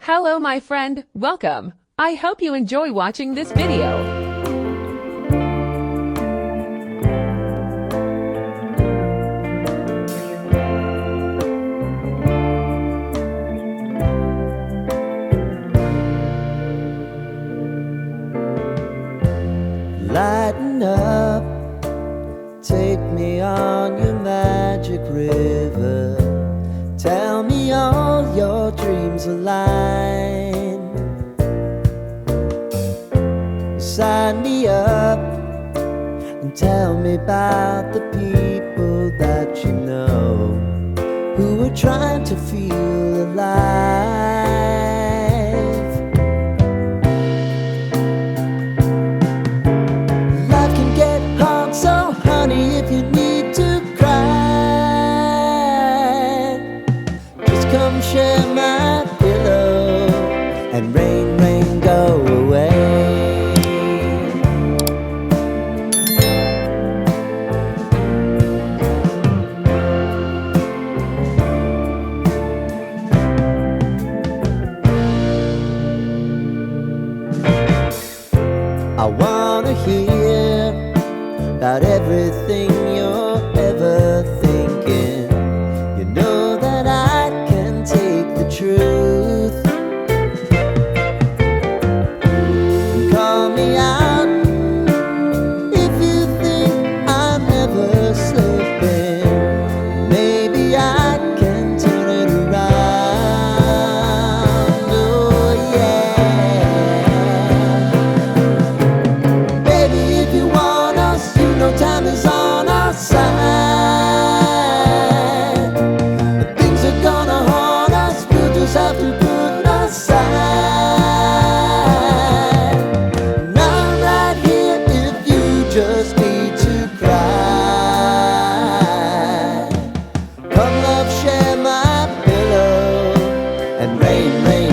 Hello my friend, welcome. I hope you enjoy watching this video. Lighten up, take me on your magic river. Tell me all your dreams align. Sign me up and tell me about the people that you know who are trying to feel alive. Life can get hard, so honey, if you need to cry, just come share my pillow and rain, rain, go away. I wanna hear about everything you're ever thinking. You know that I can take the truth and call me out if you think I'm ever slipping. Maybe I can turn it around. Oh yeah. Baby, if you want us, you know time is on our side. Things are gonna haunt us, we'll just have to put aside. And I'm right here if you just need to cry. Come love, share my pillow and rain, rain,